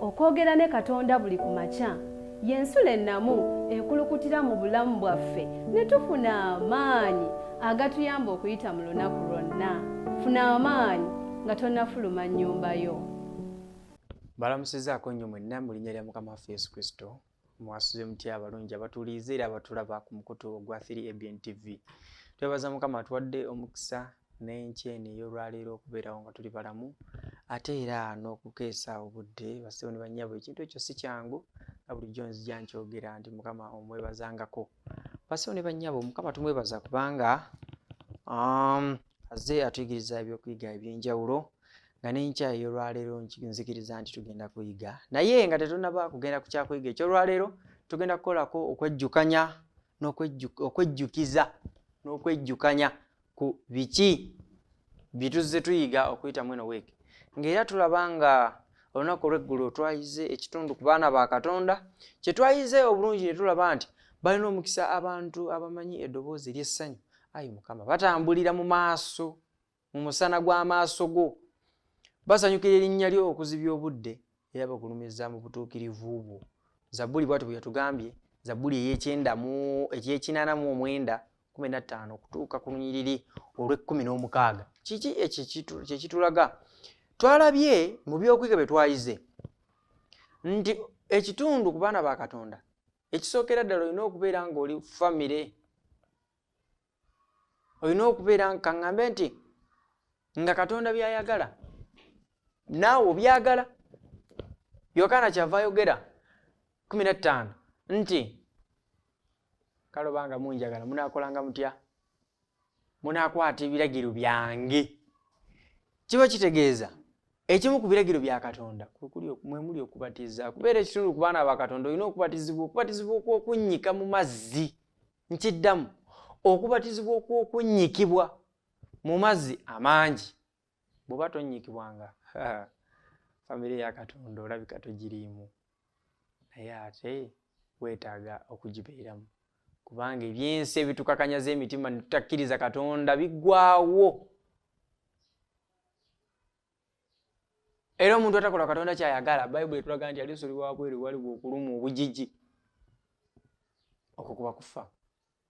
okwogera ne Katonda buli ku makya y'ensula ennamu ekulukutira mu bulamu bwaffe ne tufuna amaanyi agatuyamba okuyita mu lunaku lwonna. Funa amaanyi nga tonnafuluma nnyumba yo. Balamusizaako nnyo mwenna mu linnya lya Mukama waffe Yesu Kristo. Mwasuze mutya abalungi abatulize era abatulaba ku mukutu ogwa 3ABN TV. Twebaza Mukama atuwadde omukisa n'enkyeni ey'olwaleero okubeerawo nga tuli balamu ate era n'okukeesa obudde. Bassebo ne bannyabo, ekintu ekyo si kyangu nga bulijjo nzija nkyogera nti Mukama omwebazangako. Bassebo ne bannyabo, Mukama tumwebaza kubanga azze atuyigiriza ebyokuyiga eby'enjawulo nga n'enkya ey'olwaleero nzikiriza nti tugenda kuyiga. Naye nga tetunnaba kugenda ku kyakuyiga eky'olwaleero, tugenda kukolako okwejjukanya n'okwejjukiza n'okwejjukanya ku biki bituzze tuyiga okuyita mweno weeki. Ng'era tulaba nga olunaku olw'eggulo twayize ekitundu ku baana ba Katonda. Kye twayize obulungi ne tulaba nti balina omukisa abantu abamanyi eddoboozi ery'essanyu. Ayi Mukama, batambulira mu maaso, mu musana gw'amaaso go. Basanyukira erinnya lyo okuzibya obudde era bakulumiza mu butuukirivu bwo. Zabbuli bw'atyo bwe yatugambye, Zabbuli eky'ekinaana mu 15 okutuuka ku lunyiriri olw'16. Kiki ekyo kye kitulaga? Twalabye mu by'okwiga bye twayize nti ekitundu ku baana ba Katonda ekisookera ddala olina okubeera ng'oli famire. Olina okubeera kaŋŋambe nti nga Katonda by'ayagala naawe obyagala. Yokaana kyava ayogera 15 nti kale obanga munjagala munaakolanga mutya? Munaakwata ebiragiro byange. Kiba kitegeeza ekimu ku biragiro bya Katonda mwe muli okubatiza. Kubeera ekitundu ku baana ba Katonda olina okubatizibwa okw'okunnyika mu mazzi. Nkiddamu, okubatizibwa okw'okunnyikibwa mu mazzi amangi. Bw'oba tonnyikibwanga famire ya Katonda olabika togiriimu, naye ate weetaaga okugibeeramu kubanga ebyensi ebitukakanyaza emitima ne tutakkiriza Katonda biggwaawo. Era omuntu atakola Katonda ky'ayagala, Bayibuli etulaga nti alisulibwa wabweru waliwo okuluma obugigi. Okwo kuba kufa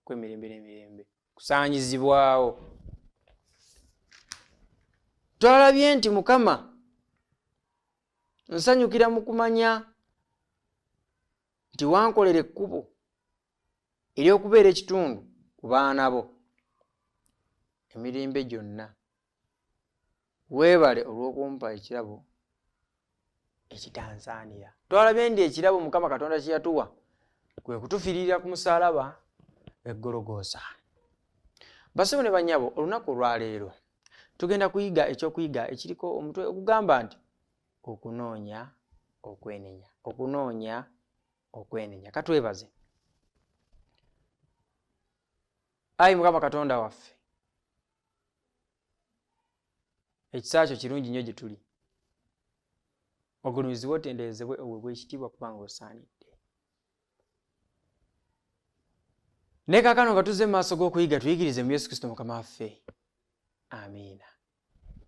kw'emirembe n'emirembe, kusaanyizibwawo. Twalabye nti Mukama nsanyukira mu kumanya nti wankolera ekkubo ery'okubeera ekitundu ku baana bo emirembe gyonna. Weebale olw'okumpa ekirabo ekitansaanira. Twalabye nti ekirabo Mukama Katonda kye yatuwa kwe kutufiirira ku musaalaba eggologoosa. Bassebo ne bannyabo, olunaku olwaleero tugenda kuyiga ekyokuyiga ekiriko omutwe ogugamba nti okunoonya okwenenya. Okunoonya okwenenya. Katwebaze. Ayi Mukama Katonda waffe, ekisa kyo kirungi nnyo gye tuli. Ogulumizibwe otenderezebwe oweebwe ekitiibwa kubanga osaanidde. Ne kaakano nga tuzze mu maaso g'okuyiga tuyigirize mu Yesu Kristo Mukama waffe. Amiina.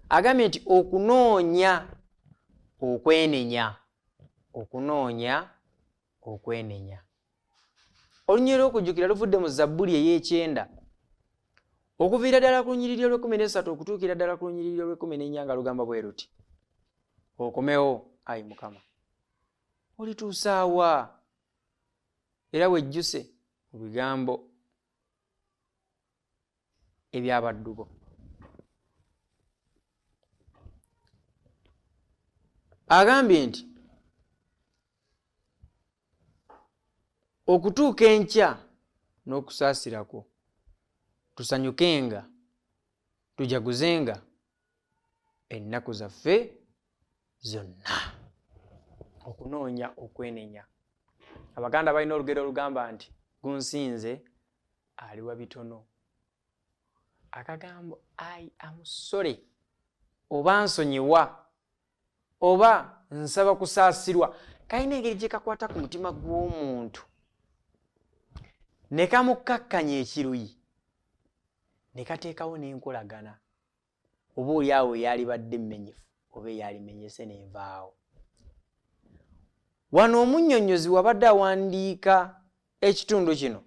Agambye nti okunoonya okwenenya. Okunoonya okwenenya. Olunyiriri okujjukira luvudde mu Zabbuli ey'ekyenda okuviira ddala ku lunyiriri olw'13 okutuukira ddala ku lunyiriri olw'14 nga lugamba bwe luti. Okomewo, ayi Mukama, olituusaawa era wejjuse mu bigambo eby'abaddu bo. Agambye nti okutuuka enkya n'okusaasirako tusanyukenga tujaguzenga ennaku zaffe zonna. Okunoonya okwenenya. Abaganda balina olugero olugamba nti gunsinze aliwa bitono. Akagambo I am sorry oba nsonyiwa oba nsaba kusaasirwa kalina engeri gye kakwata ku mutima gw'omuntu ne kamukkakkanya ekiruyi ne kateekawo n'enkolagana oba oli awo eyalibadde mmenyefu oba eyalimenyese n'envaawo. Wano omunnyonnyozi wabadde awandiika ekitundu kino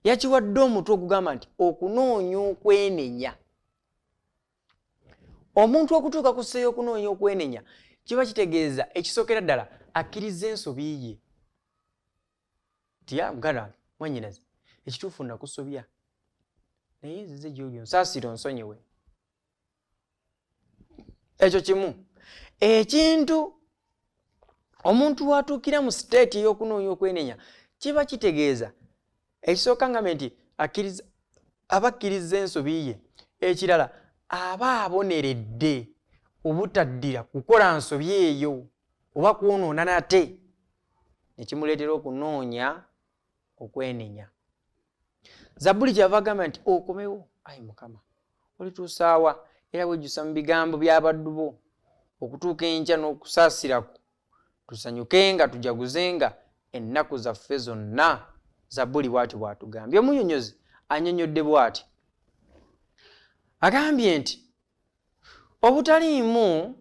yakiwadde omutwe ogugamba nti okunoonya okwenenya. Omuntu okutuuka ku sseeyo okunoonya okwenenya kiba kitegeeza ekisookera ddala akkiriza ensobi ye. Tya muganda wange mwannyinaze ekituufu nakusobya naye nzize gy'oli onsaasire onsonyiwe. Ekyo kimu. Ekintu omuntu watuukira mu siteeti ey'okunoonya okwenenya kiba kitegeeza ekisooka ngambe nti aba akkiriza ensobi ye. Ekirala aba aboneredde obutaddira kukola nsobi eyo oba kwonoona nate ne kimuleetera okunoonya okwenenya. Zabbuli kyava agamba nti okomewo ayi Mukama olituusaawa era wejjusa mu bigambo by'abaddu bo okutuuka enkya n'okusaasirako tusanyuke nga tujaguzenga ennaku zaffe zonna. Zabbuli bw'ati bw'atugambye. Omunnyonnyozi annyonnyodde bw'ati agambye nti obutaliimu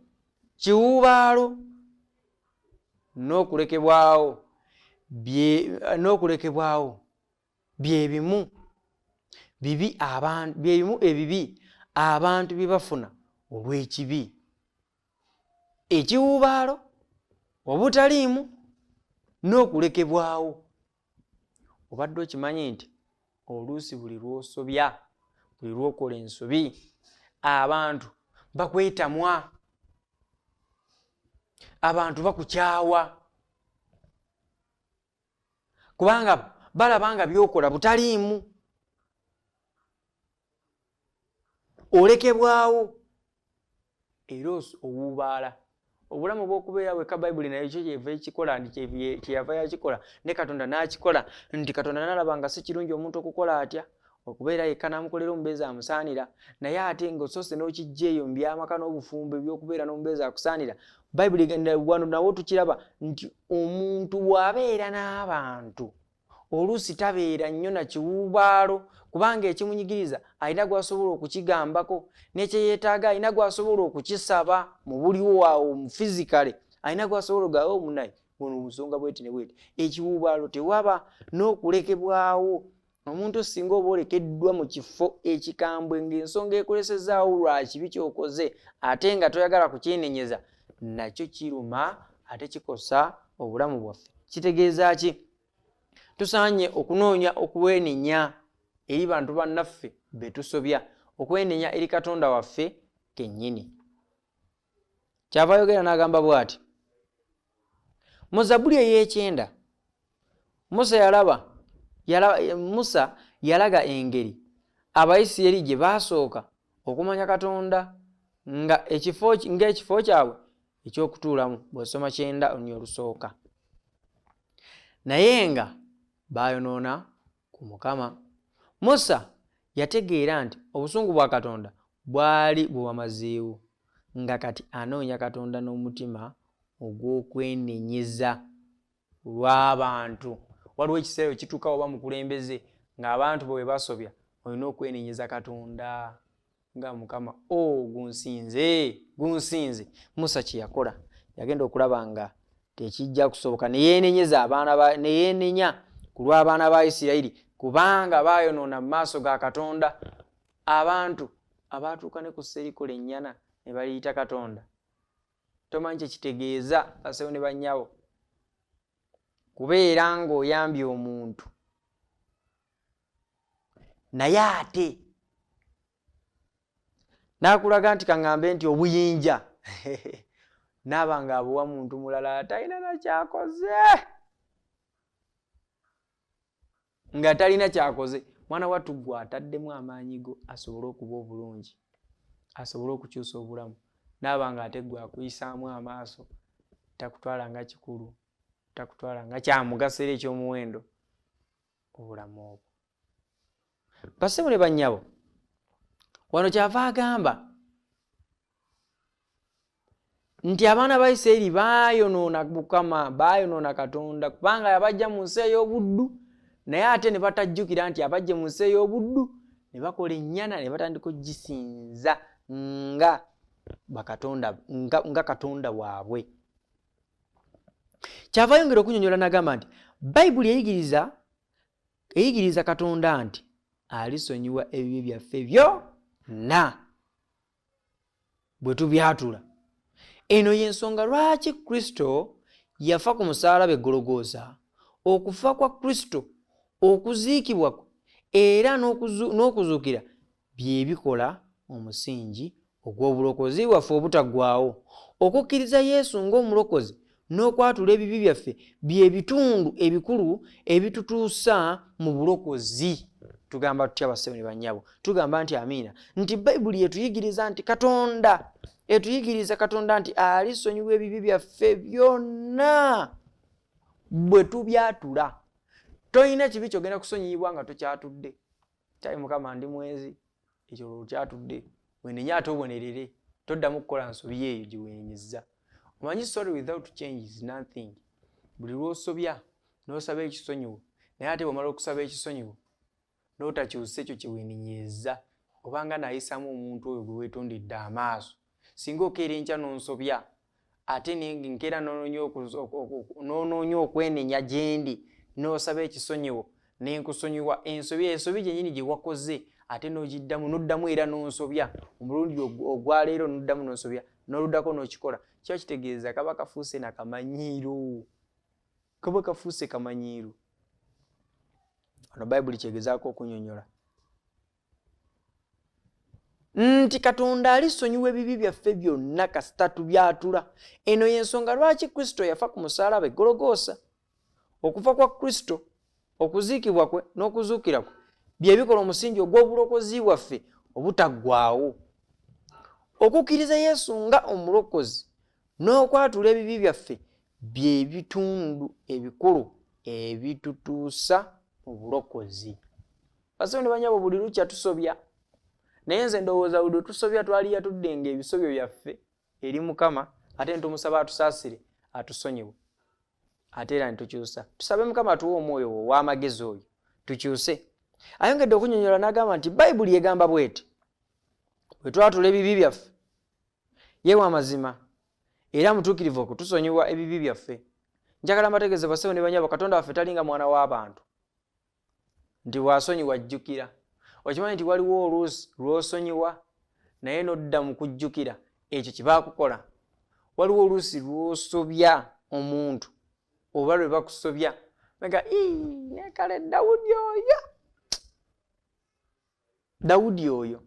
kiwuubaalo n'okulekebwawo bye bimu ebibi abantu bye bafuna olw'ekibi. Ekiwuubaalo, obutaliimu n'okulekebwawo. Obadde okimanyi nti oluusi buli lw'osobya, buli lw'okola ensobi abantu bakwetamwa, abantu bakukyawa kubanga balaba nga by'okola butaliimu. Olekebwawo era owuubaala. Obulamu bw'okubeera weka Bayibuli nayo kyo kyeva ekikola nti kyeyava yakikola ne Katonda n'akikola nti Katonda n'alaba nga si kirungi omuntu okukola atya okubeera yekka n'amukolera omubeezi amusaanira, naye ate ng'osoose n'okijja eyo mu byamaka n'obufumbo eby'okubeera n'omubeezi akusaanira. Bayibuli wano nawo tukiraba nti omuntu bw'abeera n'abantu oluusi tabeera nnyo na kiwuubaalo kubanga ekimunyigiriza alina gw'asobola okukigambako, n'ekyeyeetaaga alina gw'asobola okukisaba mu buliwo awo mu fizikale, alina gw'asobola ogawo munaye buno nsonga bweti ne bweti. Ekiwuubaalo tewaba n'okulekebwawo. Omuntu singa oba olekeddwa mu kifo ekikambwe ng'ensonga ekolesezaawo lwa kibi ky'okoze ate nga toyagala kukyenenyeza, nakyo kiruma ate kikosa obulamu bwaffe. Kitegeeza ki? Tusaanye okunoonya okwenenya eri bantu bannaffe be tusobya, okwenenya eri Katonda waffe kennyini. Kyava ayogera n'agamba bw'ati mu Zabbuli ey'ekyenda, Musa yalaga engeri Abayisirayiri gye baasooka okumanya Katonda ng'ekifo kyabwe eky'okutuulamu bw'osoma 9 olusooka. Naye nga baayonoona ku Mukama. Musa yategeera nti obusungu bwa Katonda bwali bwamazeewo, nga kati anoonya Katonda n'omutima ogw'okwenenyeza lw'abantu. Waliwo ekiseera kituuka oba mukulembeze ng'abantu bwe basobya olina okwenenyeza Katonda nga Mukama gunsinze. Musa kye yakola yagenda okulaba nga tekijja kusoboka ne yeenenya ku lw'abaana ba Isirayiri kubanga baayonoona mu maaso ga Katonda. Abantu abaatuuka ne ku sserikola ennyana ne baliyita Katonda, tomanyi kye kitegeeza basewo ne bannyabo kubeera ng'oyambye omuntu naye ate n'akulaga nti kaŋŋambe nti obuyinja naaba ng'abuwa muntu mulala atalina nakyakoze, nga talina kyakoze. Mwana wattu gwe ataddemu amaanyi go asobole okuba obulungi, asobole okukyusa obulamu, naaba nga ate gwe akuyisaamu amaaso, takutwala nga kikulu, takutwala nga kyamugaso era eky'omuwendo obulamu obwo. Bassebo ne bannyabo, wano kyava agamba nti abaana ba Isirayiri baayonoona Mukama, baayonoona Katonda kubanga yabajja mu nsi ey'obuddu, naye ate ne batajjukira nti abajja mu nsi ey'obuddu ne bakola ennyana ne batandika okugisinza nga Katonda waabwe. Kyava yongera okunyonyola n'agamba nti Bayibuli eyigiriza Katonda nti alisonyiwa ebibi byaffe byonna bwe tubyatula. Eno y'ensonga lwaki Kristo yafa ku musaalaba e Gologoosa. Okufa kwa Kristo, okuziikibwa kwe era n'okuzuukira bye bikola omusingi ogw'obulokozi waffe obutaggwaawo. Okukkiriza Yesu ng'omulokozi n'okwatula ebibi byaffe bye bitundu ebikulu ebitutuusa mu bulokozi. Tugamba tutya bassebo ne bannyabo? Tugamba nti amiina, nti Bayibuli etuyigiriza nti Katonda nti alisonyiwa ebibi byaffe byonna bwe tubyatula. Toyina kibi kyogenda kusonyiyibwa nga tokyatudde. Kyayi Mukama ndi mwezi ekyo lwokyatudde wenenya ate obonerere, toddamu kukola nsobi eyo gye weenyezza. Omanyi sorry without change is nothing. Buli lw'osobya n'osaba ekisonyiwo naye ate bw'omala okusaba ekisonyiwo n'otakyusa ekyo kye weenenyezza obanga naayisamu omuntu oyo gwe weetondedde amaaso. Singa okeera enkya n'onsobya ate nkeera n'onoonya okwenenya gye ndi n'osaba ekisonyiwo n'enkusonyiwa ensobi gyennyini gye wakoze ate n'oddamu era n'onsobya omulundi ogwaleero n'oddamu n'onsobya n'oluddako n'okikola, kiba kitegeeza kaba kafuuse na kamanyiiro. Kaba kafuuse kamanyiiro. Ono Bayibuli kyegezaako okunyonyola nti Katonda alisonyiwa ebibi byaffe byonna kasita tubyatula. Eno y'ensonga lwaki Kristo yafa ku musaalaba e Gologoosa. Okufa kwa Kristo, okuziikibwa kwe n'okuzuukira kwe bye bikola omusingi ogw'obulokozi bwaffe obutaggwaawo. Okukkiriza Yesu nga omulokozi n'okwatula ebibi byaffe bye bitundu ebikulu ebitutuusa mu bulokozi. Bassebo ne bannyabo, buli lukya tusobya, naye nze ndowooza buli tusobya twali yatuddenga ebisobyo byaffe eri Mukama ate ntumusaba atusaasire atusonyiwe ate era nitukyusa. Tusabe Mukama atuwe omwoyo ow'amagezi oyo tukyuse. Ayongedde okunyonyola n'agamba nti Bayibuli egamba bw'eti, bwe twatula ebibi byaffe ye wa mazima era mutuukirivu okutusonyiwa ebibi byaffe. Njagala mbategeeze bassebo ne bannyabo, Katonda waffe talinga mwana w'abantu nti bw'asonyiwa ajjukira. Okimanyi nti waliwo oluusi lw'osonyiwa naye n'odda mu kujjukira ekyo kye baakukola. Waliwo oluusi lw'osobya omuntu oba lwe bakusobya nga nekale Dawudi oyo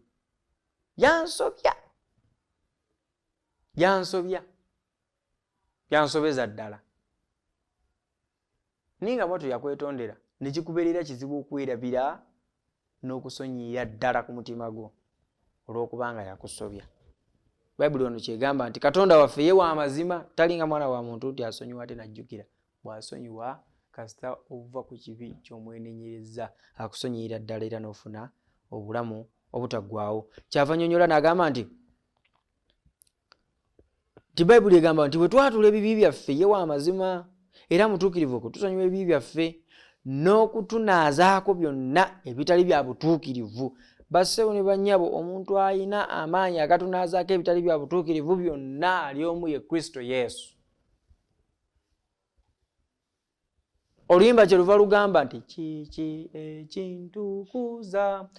yansobeza ddala. Ninga moto yakwetondera ne kikubeerera kizibu okwerabira n'okusonyiira ddala ku mutima gwo olw'okubanga yakusobya. Bayibuli ono kyegamba nti Katonda waffe ye wa mazima, talinga mwana wa muntu nti asonyiwa ate n'ajjukira. Bw'asonyiwa kasita ova ku kibi ky'omwenenyereza akusonyiira ddala era n'ofuna obulamu obutaggwaawo. Kyava nnyonnyola n'agamba nti Bayibuli egamba nti bwe twatula ebibi byaffe ye wa mazima era mutuukirivu okutusonyiwa ebibi byaffe n'okutunaazaako byonna ebitali bya butuukirivu. Bassebo ne bannyabo, omuntu alina amaanyi agatunaazaako ebitali bya butuukirivu byonna ali omu ye Kristo Yesu. Oluyimba kye luva lugamba nti kiki ekintukuza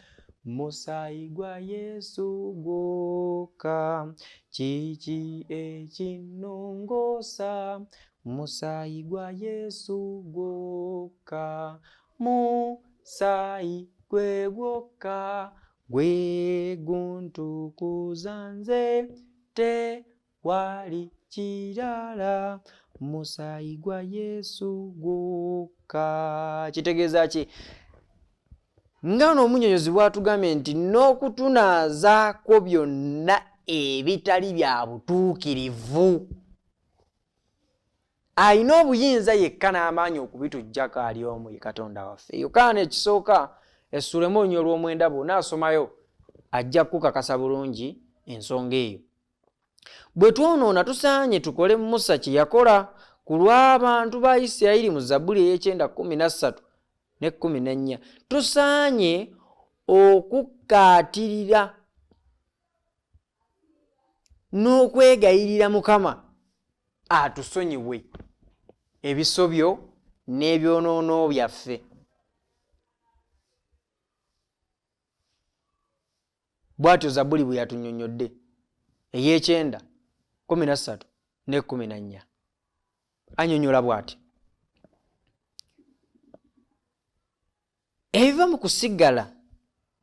musaayi gwa Yesu gwokka, kiki ekinnongoosa musaayi gwa Yesu gwokka, musaayi gwe gwokka gwe guntukuza nze tewali kirala, musaayi gwa Yesu gwokka. Kitegeeza ki? Nga n'omunnyonnyozi bw'atugambye nti n'okutunaazaako byonna ebitali bya butuukirivu. Alina obuyinza yekka n'amaanyi okubituggyako ali omu ye Katonda waffe. Yokaana ekisooka essula 1:9 bw'onaasomayo ajja kukakasa bulungi ensonga eyo. Bwe twonoona tusaanye tukole Musa kye yakola ku lw'abantu ba Isirayiri mu Zabbuli ey'E9:13 ne 14. Tusaanye okukaatirira n'okwegayirira Mukama atusonyiwe. ebisobyo n'ebyonoono byaffe. Bw'atyo Zabbuli bwe yatunnyonnyodde ey'ekyenda 13 ne 14 annyonnyola bw'ati: ebiva mu kusigala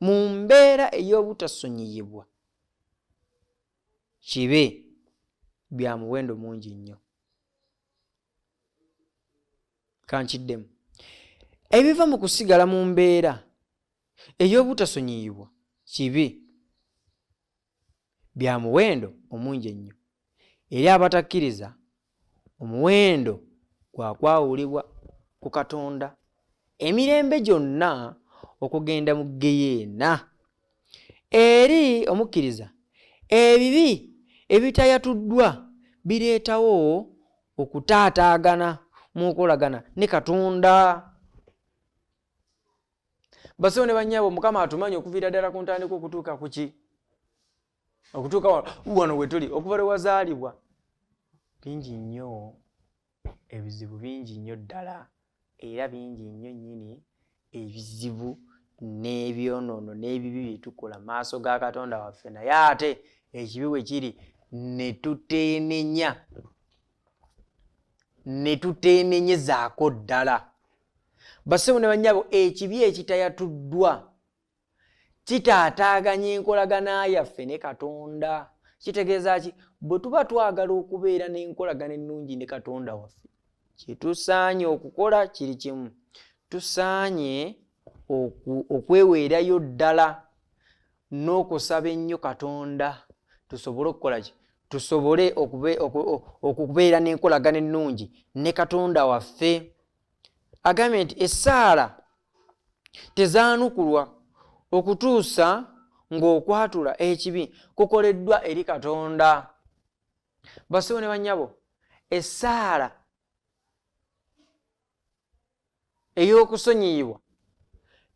mu mbeera ey'obutasonyiyibwa kibe bya muwendo mungi nnyo. Kankiddemu. Ebiva mu kusigala mu mbeera ey'obutasonyiyibwa kibe bya muwendo omungi ennyo. Eri abatakkiriza omuwendo gwakwawulibwa ku Katonda emirembe gyonna okugenda mu ggeyeena. Eri omukkiriza ebibi ebitayatuddwa bireetawo okutaataagana mu nkolagana ne Katonda. Basawo ne bannyabo, Mukama atumanyi okuviira ddala ku ntandikwa okutuuka ku ki? Okutuuka wano we tuli, okuva lwe wazaalibwa. Bingi nnyo ebizibu, bingi nnyo ddala, era bingi nnyo nnyini ebizibu n'ebyonoono n'ebibi bye tukola mu maaso ga Katonda waffe, naye ate ekibi we kiri ne tuteenenyezaako ddala. Bassebo ne bannyabo, ekibi ekitayatuddwa kitaataaganya enkolagana yaffe ne Katonda. Kitegeeza ki? Bwe tuba twagala okubeera n'enkolagana ennungi ne Katonda waffe, kye tusaanye okukola kiri kimu. Tusaanye okweweerayo ddala n'okusaba ennyo Katonda tusobole okukola ki? Tusobole okubeera n'enkolagana ennungi ne Katonda waffe. Agambye nti essaala tezaanukulwa okutuusa ng'okwatula ekibi kukoleddwa eri Katonda. Bassebo ne bannyabo, essaala ey'okusonyiyibwa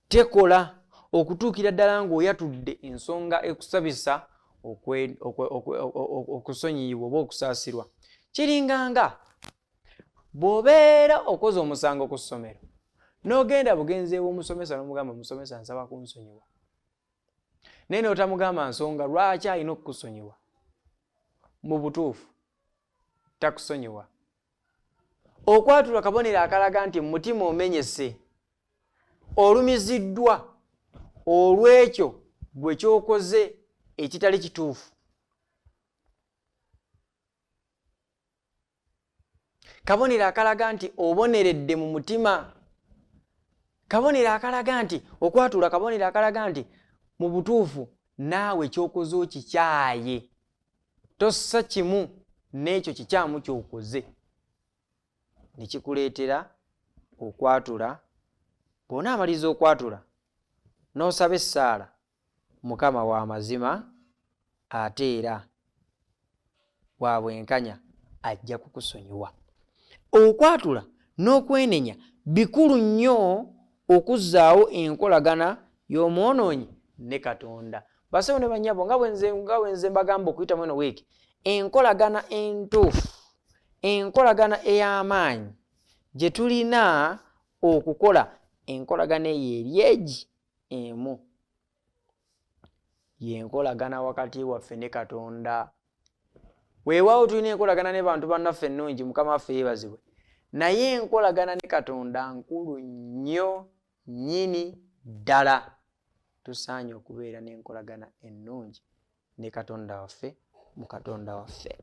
tekola okutuukira ddala ng'oyatudde ensonga ekusabisa okusonyiyibwa oba okusaasirwa. Kiringanga bw'obeera okoze omusango ku ssomero n'ogenda bugenzi ew'omusomesa n'omugamba, musomesa nsaba kunsonyiwa, naye n'otamugamba nsonga lwaki alina okukusonyiwa. Mu butuufu takusonyiwa. Okwatula kabonero akalaga nti mu mutima omenyese, olumiziddwa olw'ekyo gwe ky'okoze ekitali kituufu. Kabonero akalaga nti oboneredde mu mutima. Kabonero akalaga nti okwatula, kabonero akalaga nti mu butuufu naawe ky'okoze okikyaye, tossa kimu n'ekyo kikyamu ky'okoze, ne kikuleetera okwatula. Bw'onaamaliza okwatula n'osaba essaala, Mukama wa mazima ate era wa bwenkanya ajja kukusonyiwa. Okwatula n'okwenenya bikulu nnyo okuzzaawo enkolagana y'omwonoonyi ne Katonda. Bassebo ne bannyabo, nga bwe nze mbagamba okuyitamu eno wiiki, enkolagana entuufu, enkolagana ey'amaanyi gye tulina okukola, enkolagana eyo eryegi emu, y'enkolagana wakati waffe ne Katonda. Weewaawo tulina enkolagana ne bantu bannaffe ennungi, Mukama waffe yeebazibwe, naye enkolagana ne Katonda nkulu nnyo nnyini ddala. Tusaanye okubeera n'enkolagana ennungi ne Katonda waffe, mu Katonda waffe.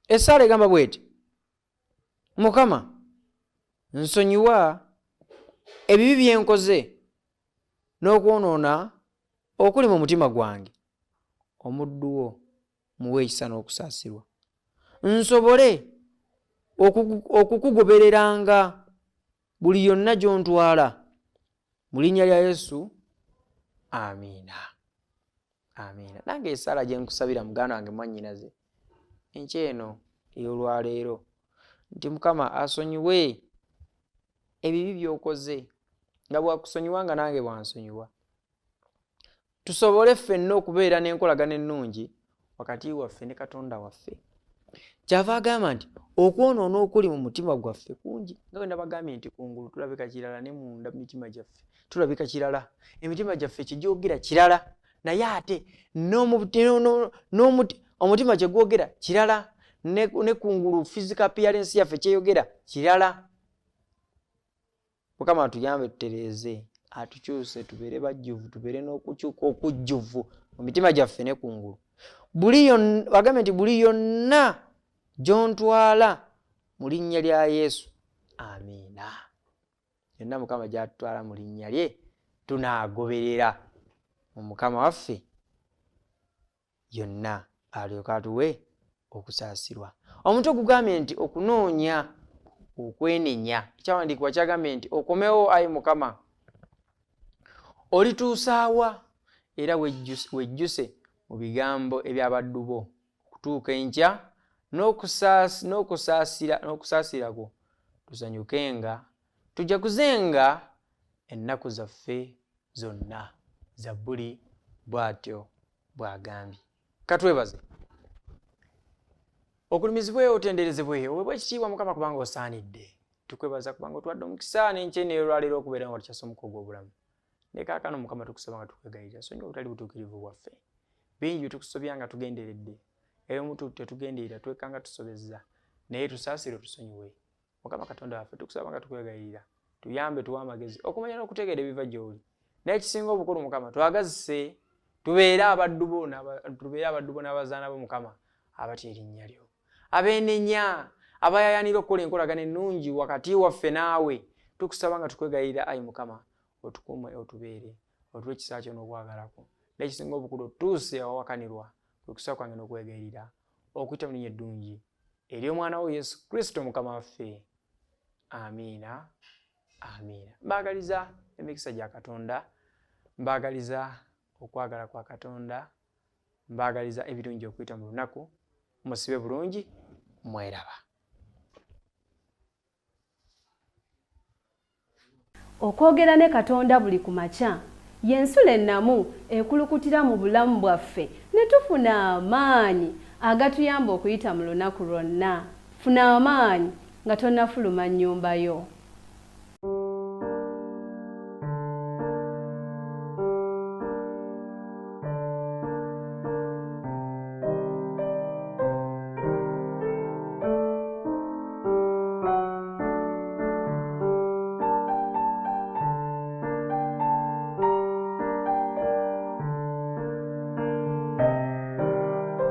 Essaala egamba bw'eti: Mukama nsonyiwa ebibi bye nkoze n'okwonoona okuli mu mutima gwange. Omuddu wo muwe ekisa n'okusaasirwa, nsobole okukugobereranga buli yonna gy'ontwala. Mu linnya lya Yesu, amiina. Amiina. Nange essaala gye nkusabira muganda wange mwannyinaze enkya eno ey'olwaleero, nti Mukama asonyiwe ebibi by'okoze, nga bwakusonyiwanga nange bwansonyiwa. Tusobole ffenna okubeera n'enkolagana ennungi wakati waffe ne Katonda waffe. kyava agamba nti okwonoona okuli mu mutima gwaffe kungi nga bwe nabagambye nti kungulu tulabika kirala ne munda mu mitima gyaffe tulabika kirala emitima gyaffe kigyogera kirala naye ate omutima kyegwogera kirala ne kungulu physical appearance yaffe kyeyogera kirala. Mukama atuyambe tutereeze atukyuse tubeere bajjuvu tubeere n'okukyuka okujjuvu mu mitima gyaffe ne kungulu. Bagambye nti buli yonna gy'ontwala mu linnya lya Yesu, amiina. Yonna Mukama gy'atutwala mu linnya lye tunaagoberera mu Mukama waffe yonna alyoka atuwe okusaasirwa. Omuntu ogugambye nti okunoonya okwenenya ekyawandiikibwa kyagambye nti okomewo ayi Mukama olituusaawa era wejjuse mu bigambo eby'abaddu bo okutuuka enkya n'okusaasira kwo tusanyukenga tujaguzenga ennaku zaffe zonna. Zabbuli bw'atyo bw'agambye. Katwebaze. Okulumizibwe otenderezebwe oweebwe ekitiibwa Mukama kubanga osaanidde. Tukwebaza kubanga otwadde omukisa n'enkyene olwaleero okubeera nga tukyasa omuko gw'obulamu. Ne kaakano Mukama tukusaba nga tukwegayirira sonyiwa obutali butuukirivu bwaffe. Bingi bye tukusobya nga tugenderedde. Ebimu tetugenderera twekanga tusobezza. Naye tusaasire otusonyiwe. Mukama Katonda waffe tukusaba nga tukwegayirira. Tuyambe tuwe amagezi okumanya n'okutegeera ebiva gy'oli. Naye ekisinga obukulu Mukama twagazise tubeere abaddu bo n'abazaana bo Mukama abatya erinnya lyo. Abeenenya abayayanira okukola enkolagana ennungi wakati waffe naawe tukusaba nga tukwegayirira ayi Mukama otukuume otubeere otuwe ekisa kyo n'okwagala kwo. N'ekisinga obukulu otuuse awawakanirwa kwe kusaba kwange n'okwegayirira okuyita mu linnya eddungi ery'omwana wo Yesu Kristo Mukama waffe. Amiina. Amiina. Mbaagaliza emikisa gya Katonda, mbaagaliza okwagala kwa Katonda, mbaagaliza ebirungi okuyita mu lunaku. Musibe bulungi, mweraba. Okwogera ne Katonda buli ku makya y'ensula ennamu ekulukutira mu bulamu bwaffe ne tufuna amaanyi agatuyamba okuyita mu lunaku lwonna. Funa amaanyi nga tonnafuluma nnyumba yo.